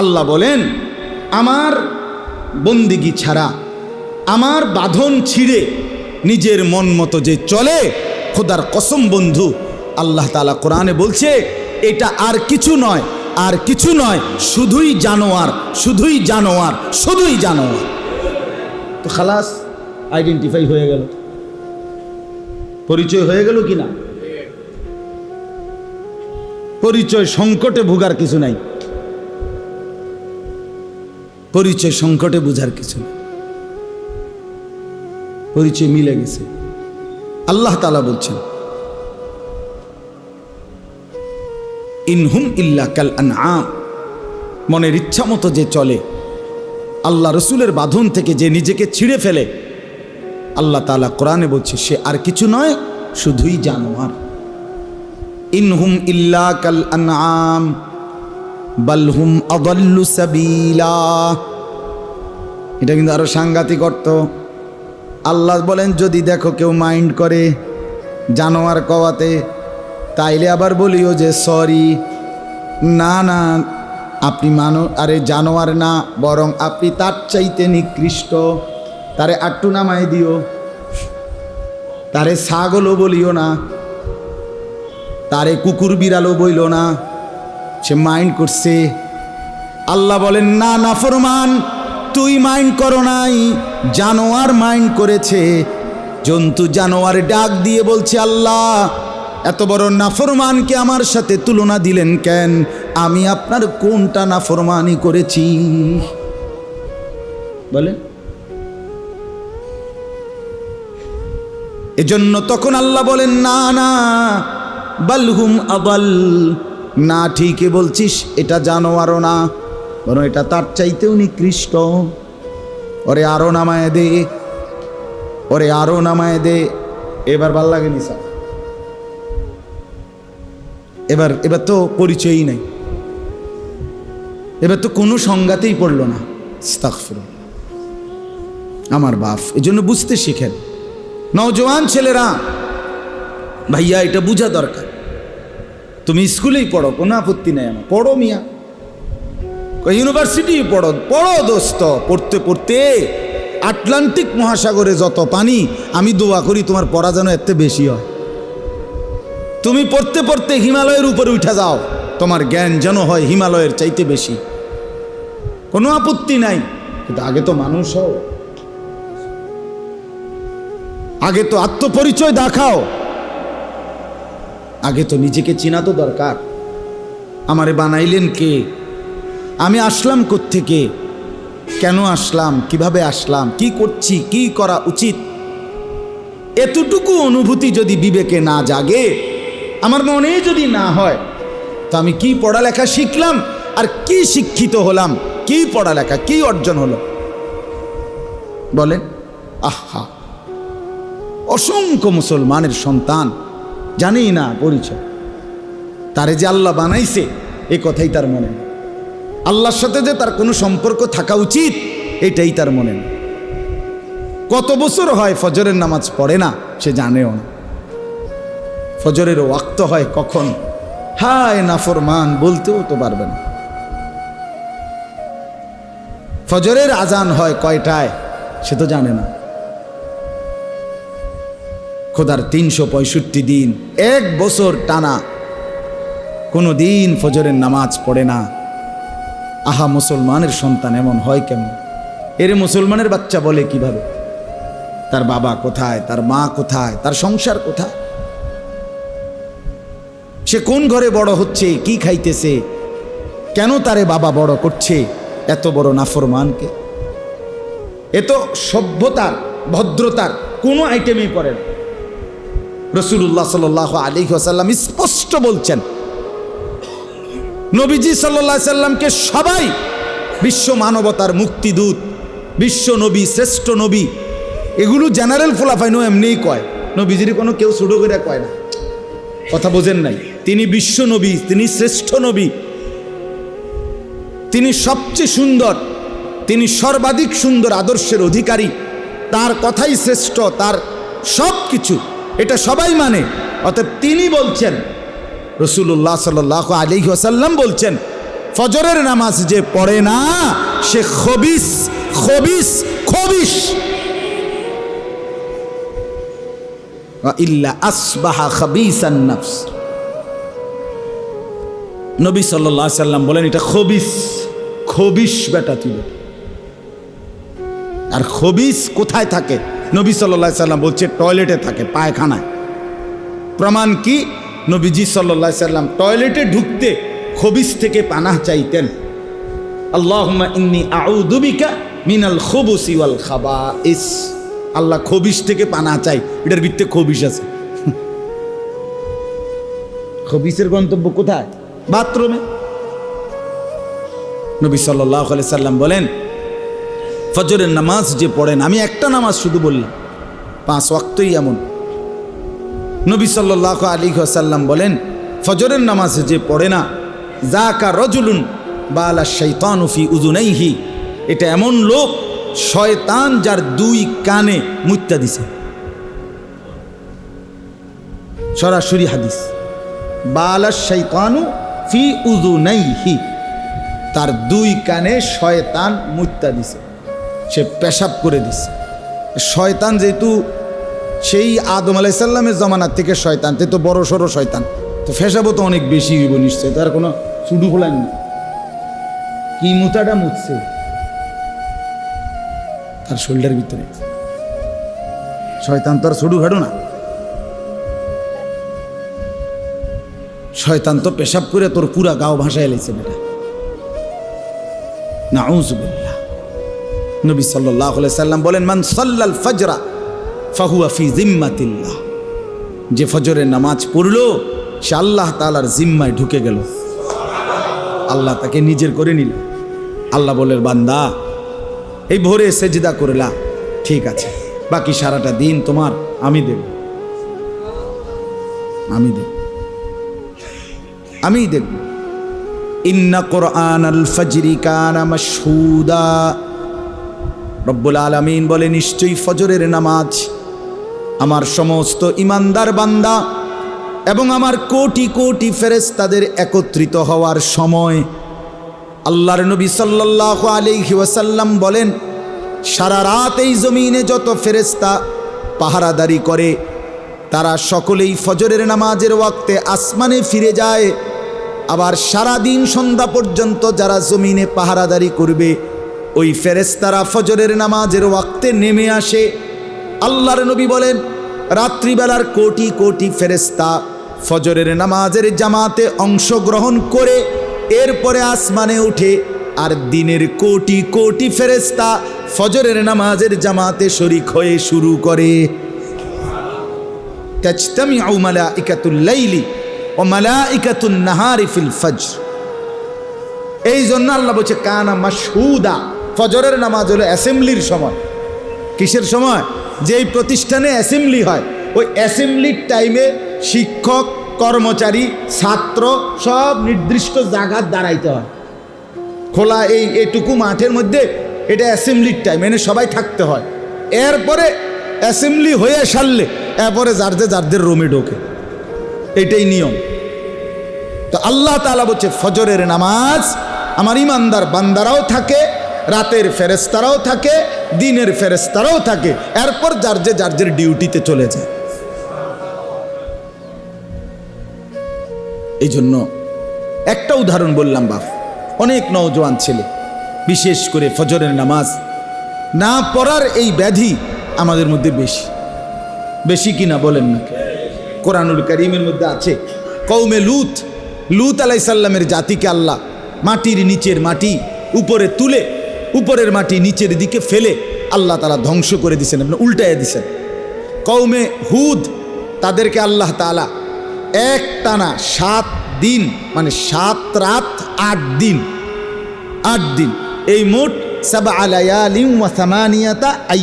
আল্লাহ বলেন, আমার বন্দিগি ছাড়া, আমার বাঁধন ছিঁড়ে নিজের মন মতো যে চলে, খোদার কসম বন্ধু, আল্লাহ তাআলা কোরআনে বলছে এটা আর কিছু নয়, আর কিছু নয়, শুধুই জানোয়ার, শুধুই জানোয়ার, শুধুই জানোয়ার। তো খালাস, আইডেন্টিফাই হয়ে গেল, পরিচয় হয়ে গেল কি না? পরিচয় সংকটে ভোগার কিছু নাই, পরিচয় সংকটে বুঝার কিছু নেই, পরিচয় মিলে গেছে। আল্লাহ তাআলা বলছেন, ইনহুম ইল্লা কাল আনআম, মনের ইচ্ছা মতো যে চলে, আল্লাহ রসুলের বাঁধন থেকে যে নিজেকে ছিঁড়ে ফেলে, আল্লাহ তাআলা কোরআনে বলছে সে আর কিছু নয়, শুধুই জানোয়ার। ইনহুম ইল্লা কাল আনআম বাল হুম আদাল্লু সাবিলা। এটা কিন্তু আরো সাংঘাতিক অর্থ। আল্লাহ বলেন যদি দেখো কেউ মাইন্ড করে জানোয়ার কওয়াতে, তাইলে আবার বলিও যে সরি, না না আপনি আরে জানোয়ার না, বরং আপনি তার চাইতে নিকৃষ্ট। তারে আট্টু নামাই দিও, তারে ছাগলও বলিও না, তারে কুকুর বিড়ালও বইল না, সে মাইন্ড করছে। আল্লাহ বলেন না নাফরমান, তুই মাইন্ড করো নাই, জানোয়ার মাইন্ড করেছে। জন্তু জানোয়ার ডাক দিয়ে বলছে, আল্লাহ এত বড় নাফরমানকে আমার সাথে তুলনা দিলেন কেন? আমি আপনার কোনটা নাফরমানি করেছি? বলে এজন্য তখন আল্লাহ বলেন না না বালহুম আবাল, না ঠিকই বলছিস, এটা জানোয়ারও না, বরং এটা তার চাইতেও নিকৃষ্ট। ওরে আরো নামায় দে, ওরে আরো নামায় দে। এবার ভাল লাগেনি স্যার, এবার তো পরিচয়ই নাই, এবার তো কোনো সংজ্ঞাতেই পড়লো না। আস্তাগফিরুল্লাহ আমার বাপ। এজন্য বুঝতে শিখেন নওজোয়ান ছেলেরা, ভাইয়া এটা বুঝা দরকার। তুমি স্কুলেই পড়ো, কোনো আপত্তি নেই আমার, পড়ো মিয়া, ইউনিভার্সিটি পড়ো, পড়ো দোস্ত। পড়তে পড়তে আটলান্টিক মহাসাগরে যত পানি, আমি দোয়া করি তোমার পড়া যেন এত বেশি হয়। তুমি পড়তে পড়তে হিমালয়ের উপরে উঠে যাও, তোমার জ্ঞান যেন হয় হিমালয়ের চাইতে বেশি, কোনো আপত্তি নাই। কিন্তু আগে তো মানুষ হও, আগে তো আত্মপরিচয় দেখাও, আগে তো নিজেকে চিনা তো দরকার। আমারে বানাইলেন কে? আমি আসলাম কোত্থেকে? কেন আসলাম? কিভাবে আসলাম? কি করছি? কি করা উচিত? এতটুকু অনুভূতি যদি বিবেকে না জাগে, আমার মনে যদি না হয়, তো আমি কি পড়ালেখা শিখলাম আর কি শিক্ষিত হলাম? কি পড়ালেখা, কি অর্জন হলো বলেন? আহা, অসংখ্য মুসলমানের সন্তান জানেই না পরিচয়। তারে যে আল্লাহ বানাইছে এ কথাই তার মনে নেই, আল্লাহর সাথে যে তার কোনো সম্পর্ক থাকা উচিত এটাই তার মনে নেই। কত বছর হয় ফজরের নামাজ পড়ে না, সে জানেও না। ফজরের ওয়াক্ত হয় কখন, হায় নাফরমান বলতেও তো পারবে না। ফজরের আজান হয় কয়টায়, সে তো জানে না। খোদার 365 দিন, এক বছর টানা কোনো দিন ফজরের নামাজ পড়ে না। আহা, মুসলমানের সন্তান এমন হয় কেমন? এর মুসলমানের বাচ্চা বলে কিভাবে? তার বাবা কোথায়, তার মা কোথায়, তার সংসার কোথায়, সে কোন ঘরে বড় হচ্ছে, কি খাইতেছে, কেন তারে বাবা বড় করছে? এত বড় নাফরমানকে। এ তো সভ্যতার, ভদ্রতার কোনো আইটেমেই পড়ে না। রাসূলুল্লাহ সাল্লাল্লাহু আলাইহি ওয়াসাল্লাম স্পষ্ট বলছেন, নবীজি সাল্লাল্লাহু আলাইহি সাল্লামকে সবাই বিশ্ব মানবতার মুক্তিদূত, বিশ্ব নবী, শ্রেষ্ঠ নবী, এগুলো জেনারেল ফোলাফাইনো এমনিই কয়। নবীজির কোনো কেউ ছোট করে কয় না, কথা বোঝেন নাই। তিনি বিশ্ব নবী, তিনি শ্রেষ্ঠ নবী, তিনি সবচেয়ে সুন্দর, তিনি সর্বাধিক সুন্দর আদর্শের অধিকারী, তার কথাই শ্রেষ্ঠ, তার সব কিছু, এটা সবাই মানে। অতএব তিনি বলছেন, রাসূলুল্লাহ সাল্লাল্লাহু আলাইহি ওয়াসাল্লাম বলছেন, ফজরের নামাজ যে পড়ে না সে খবিস খবিস খবিস। ইল্লা আসবাহা খাবিসান নাফস। নবী সাল্লাল্লাহু আলাইহি সাল্লাম বলেন এটা খবিস, খবিস বেটা তুই। আর খবিস কোথায় থাকে? নবী সাল্লাল্লাহু আলাইহি সাল্লাম বলছে টয়লেটে থাকে, পায়খানায়। প্রমাণ কি? নবীজি সাল্লাল্লাহু আলাইহি সাল্লাম টয়লেটে ঢুকতে খবিস থেকে পানাহ চাইতেন। আল্লাহুম্মা ইন্নী আউযু বিকা মিনাল খুবুসি ওয়াল খাবাইস। আল্লাহ খবিস থেকে পানাহ চাই, এটার ভিতরে খবিস আছে। খবিসের গন্তব্য কোথায়? বাথরুমে। নবী সাল্লাল্লাহু আলাইহি সাল্লাম বলেন ফজরের নামাজ যে পড়েন, আমি একটা নামাজ শুধু বললাম, 5 ওয়াক্তই এমন। নবী সাল্লাল্লাহু আলাইহি ওয়াসাল্লাম বলেন ফজরের নামাজ যে পড়ে না, যাকা রাজুলুন বালা শাইতানু ফি উযুনাইহি, এটা এমন লোক শয়তান যার 2 কানে মুত্তা দিছে। সরাসরি হাদিস, বালা শাইতানু ফি উযুনাইহি, তার 2 কানে শয়তান মুত্তা দিছে, সে পেশাব করে দিছে। শয়তান যেহেতু সেই আদম আলাইহিস সালামের জমানার থেকে শয়তান, তো বড় সড়ো শয়তান, তো পেশাবও তো অনেক বেশি হইব নিশ্চয়, তার কোনো শুধু খোলান না। কি মুতাটা মুতছে তার শরীরের ভিতরে, শয়তান তো আর ছুডু খাডু না। শয়তান তো পেশাব করে তোর পুরা গাও ভাসায় এলেছে বেটা। নাউযুবিল্লাহ। নবী সাল্লাল্লাহু আলাইহি সাল্লাম বলেন মান সাল্লাল ফজরা ফাহুয়া ফি জিম্মাতিল্লাহ, যে ফজরের নামাজ পড়লো সে আল্লাহ তাআলার জিম্মায় ঢুকে গেল, আল্লাহ তাকে নিজের করে নিল। আল্লাহ বলেন বান্দা এই ভোরে সেজদা করলা, ঠিক আছে, বাকি সারাটা দিন তোমার আমি দেব, আমি দেব, আমি দেব। ইন্না কুরআনাল ফজরি কানা মাশহুদা, রব্বুল আলামিন বলে নিশ্চয়ই ফজরের নামাজ আমার সমস্ত ইমানদার বান্দা এবং আমার কোটি কোটি ফেরেশতাদের একত্রিত হওয়ার সময়। আল্লাহর নবী সাল্লাল্লাহু আলাইহি ওয়াসাল্লাম বলেন সারা রাত এই জমিনে যত ফেরেশতা পাহারাদারি করে তারা সকলেই ফজরের নামাজের ওয়াক্তে আসমানে ফিরে যায়। আবার সারা দিন সন্ধ্যা পর্যন্ত যারা জমিনে পাহারাদারি করবে ওই ফেরেশতারা ফজরের নামাজের ওয়াক্তে নেমে আসে। আল্লাহর নবী বলেন রাত্রিবেলার কোটি কোটি ফেরেশতা ফজরের নামাজের জামাতে অংশগ্রহণ করে এরপরে আসমানে উঠে, আর দিনের কোটি কোটি ফেরেশতা ফজরের নামাজের জামাতে শরীক হয়ে শুরু করে। তাজতামিউ মালাইকাতুল লাইলি ওয়া মালাইকাতুন নাহারি ফিল ফজর। এই জন্য আল্লাহ বলছে কানা মাশহুদা, ফজরের নামাজ হলো অ্যাসেম্বলির সময়। কিসের সময়? যেই প্রতিষ্ঠানে অ্যাসেম্বলি হয় ওই অ্যাসেম্বলির টাইমে শিক্ষক, কর্মচারী, ছাত্র সব নির্দিষ্ট জায়গায় দাঁড়াইতে হয়। খোলা এইটুকু মাঠের মধ্যে এটা অ্যাসেম্বলির টাইম, এনে সবাই থাকতে হয়। এরপরে অ্যাসেম্বলি হয়ে সারলে এরপরে যারদের রুমে ঢোকে, এটাই নিয়ম। তো আল্লাহ তাআলা বলছে ফজরের নামাজ আমার ইমানদার বান্দারাও থাকে, রাতের ফেরেশতারাও থাকে, দিনের ফেরেশতারাও থাকে, এরপর যার ডিউটিতে চলে যায়। এই জন্য একটা উদাহরণ বললাম বাপ, অনেক নওজোয়ান ছেলে বিশেষ করে ফজরের নামাজ না পড়ার এই ব্যাধি আমাদের মধ্যে বেশি কিনা বলেন না? কোরআনুল কারীমের মধ্যে আছে কওমে লূত আলাইহিস সালামের জাতিকে আল্লাহ মাটির নিচের মাটি উপরে তুলে উপরের মাটি নিচের দিকে ফেলে আল্লাহ তাআলা ধ্বংস করে দিয়েছেন, আপনি উল্টাইয়া দিয়েছেন। কওমে হুদ তাদেরকে আল্লাহ তাআলা একটানা 7 দিন মানে 7 রাত 8 দিন এই মোট 7 লায়ালিন ওয়া 8